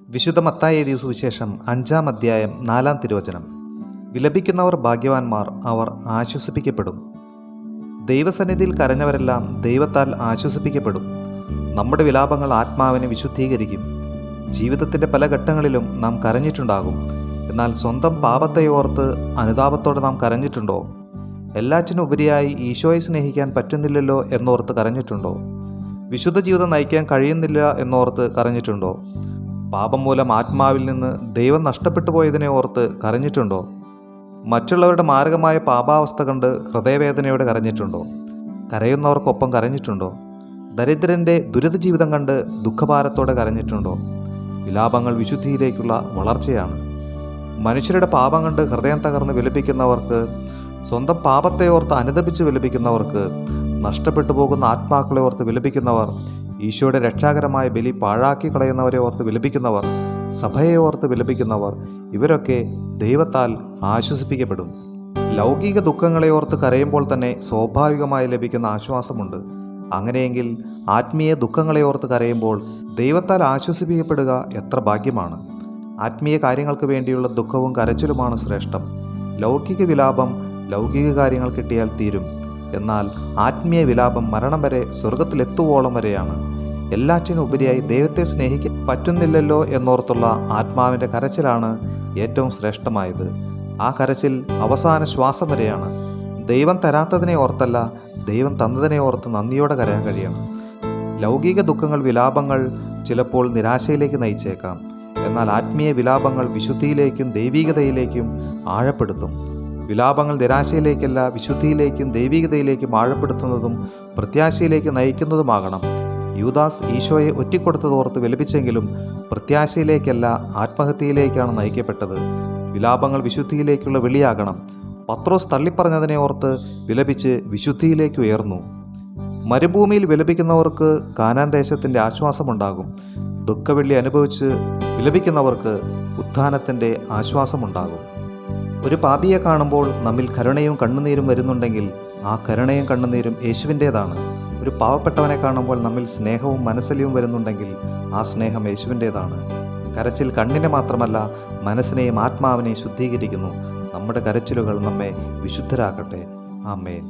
വിശുദ്ധ മത്തായി എഴുതിയ സുവിശേഷം 5-ാം അധ്യായം 4-ാം തിരുവചനം. വിലപിക്കുന്നവർ ഭാഗ്യവാന്മാർ, അവർ ആശ്വസിപ്പിക്കപ്പെടും. ദൈവസന്നിധിയിൽ കരഞ്ഞവരെല്ലാം ദൈവത്താൽ ആശ്വസിപ്പിക്കപ്പെടും. നമ്മുടെ വിലാപങ്ങൾ ആത്മാവിനെ വിശുദ്ധീകരിക്കും. ജീവിതത്തിൻ്റെ പല ഘട്ടങ്ങളിലും നാം കരഞ്ഞിട്ടുണ്ടാകും. എന്നാൽ സ്വന്തം പാപത്തെ ഓർത്ത് അനുതാപത്തോടെ നാം കരഞ്ഞിട്ടുണ്ടോ? എല്ലാറ്റിനും ഉപരിയായി ഈശോയെ സ്നേഹിക്കാൻ പറ്റുന്നില്ലല്ലോ എന്നോർത്ത് കരഞ്ഞിട്ടുണ്ടോ? വിശുദ്ധ ജീവിതം നയിക്കാൻ കഴിയുന്നില്ല എന്നോർത്ത് കരഞ്ഞിട്ടുണ്ടോ? പാപം മൂലം ആത്മാവിൽ നിന്ന് ദൈവം നഷ്ടപ്പെട്ടു പോയതിനെ ഓർത്ത് കരഞ്ഞിട്ടുണ്ടോ? മറ്റുള്ളവരുടെ മാരകമായ പാപാവസ്ഥ കണ്ട് ഹൃദയവേദനയോടെ കരഞ്ഞിട്ടുണ്ടോ? കരയുന്നവർക്കൊപ്പം കരഞ്ഞിട്ടുണ്ടോ? ദരിദ്രൻ്റെ ദുരിത ജീവിതം കണ്ട് ദുഃഖഭാരത്തോടെ കരഞ്ഞിട്ടുണ്ടോ? വിലാപങ്ങൾ വിശുദ്ധിയിലേക്കുള്ള വളർച്ചയാണ്. മനുഷ്യരുടെ പാപം കണ്ട് ഹൃദയം തകർന്ന് വിലപിക്കുന്നവർക്ക്, സ്വന്തം പാപത്തെ ഓർത്ത് അനുതപിച്ച് വിലപിക്കുന്നവർക്ക്, നഷ്ടപ്പെട്ടു പോകുന്ന ആത്മാക്കളെ ഓർത്ത് വിലപിക്കുന്നവർ, ഈശോയുടെ രക്ഷാകരമായ ബലി പാഴാക്കി കളയുന്നവരെ ഓർത്ത് വിലപിക്കുന്നവർ, സഭയെ ഓർത്ത് വിലപിക്കുന്നവർ, ഇവരൊക്കെ ദൈവത്താൽ ആശ്വസിപ്പിക്കപ്പെടും. ലൗകിക ദുഃഖങ്ങളെ ഓർത്ത് കരയുമ്പോൾ തന്നെ സ്വാഭാവികമായി ലഭിക്കുന്ന ആശ്വാസമുണ്ട്. അങ്ങനെയെങ്കിൽ ആത്മീയ ദുഃഖങ്ങളെ ഓർത്ത് കരയുമ്പോൾ ദൈവത്താൽ ആശ്വസിപ്പിക്കപ്പെടുക എത്ര ഭാഗ്യമാണ്! ആത്മീയ കാര്യങ്ങൾക്ക് വേണ്ടിയുള്ള ദുഃഖവും കരച്ചിലുമാണ് ശ്രേഷ്ഠം. ലൗകിക വിലാപം ലൗകിക കാര്യങ്ങൾ കിട്ടിയാൽ തീരും. എന്നാൽ ആത്മീയ വിലാപം മരണം വരെ, സ്വർഗത്തിലെത്തുവോളം വരെയാണ്. എല്ലാറ്റിനും ഉപരിയായി ദൈവത്തെ സ്നേഹിക്കാൻ പറ്റുന്നില്ലല്ലോ എന്നോർത്തുള്ള ആത്മാവിൻ്റെ കരച്ചിലാണ് ഏറ്റവും ശ്രേഷ്ഠമായത്. ആ കരച്ചിൽ അവസാന ശ്വാസം വരെയാണ്. ദൈവം തരാത്തതിനെ ഓർത്തല്ല, ദൈവം തന്നതിനെ ഓർത്ത് നന്ദിയോടെ കരയാൻ കഴിയണം. ലൗകിക ദുഃഖങ്ങൾ, വിലാപങ്ങൾ ചിലപ്പോൾ നിരാശയിലേക്ക് നയിച്ചേക്കാം. എന്നാൽ ആത്മീയ വിലാപങ്ങൾ വിശുദ്ധിയിലേക്കും ദൈവീകതയിലേക്കും ആഴപ്പെടുത്തും. വിലാപങ്ങൾ നിരാശയിലേക്കല്ല, വിശുദ്ധിയിലേക്കും ദൈവീകതയിലേക്കും ആഴപ്പെടുത്തുന്നതും പ്രത്യാശയിലേക്ക് നയിക്കുന്നതുമാകണം. യൂദാസ് ഈശോയെ ഒറ്റിക്കൊടുത്തതോർത്ത് വിലപിച്ചെങ്കിലും പ്രത്യാശയിലേക്കല്ല, ആത്മഹത്യയിലേക്കാണ് നയിക്കപ്പെട്ടത്. വിലാപങ്ങൾ വിശുദ്ധിയിലേക്കുള്ള വിളിയാകണം. പത്രോസ് തള്ളിപ്പറഞ്ഞതിനെ ഓർത്ത് വിലപിച്ച് വിശുദ്ധിയിലേക്ക് ഉയർന്നു. മരുഭൂമിയിൽ വിലപിക്കുന്നവർക്ക് കാനാൻ ദേശത്തിൻ്റെ ആശ്വാസമുണ്ടാകും. ദുഃഖവെള്ളി അനുഭവിച്ച് വിലപിക്കുന്നവർക്ക് ഉത്ഥാനത്തിൻ്റെ ആശ്വാസമുണ്ടാകും. ഒരു പാപിയെ കാണുമ്പോൾ നമ്മിൽ കരുണയും കണ്ണുനീരും വരുന്നുണ്ടെങ്കിൽ ആ കരുണയും കണ്ണുനീരും യേശുവിൻ്റേതാണ്. ഒരു പാവപ്പെട്ടവനെ കാണുമ്പോൾ നമ്മിൽ സ്നേഹവും മനസ്സലിവും വരുന്നുണ്ടെങ്കിൽ ആ സ്നേഹം യേശുവിൻ്റേതാണ്. കരച്ചിൽ കണ്ണിനെ മാത്രമല്ല, മനസ്സിനെയും ആത്മാവിനെയും ശുദ്ധീകരിക്കുന്നു. നമ്മുടെ കരച്ചിലുകൾ നമ്മെ വിശുദ്ധരാക്കട്ടെ. ആമേൻ.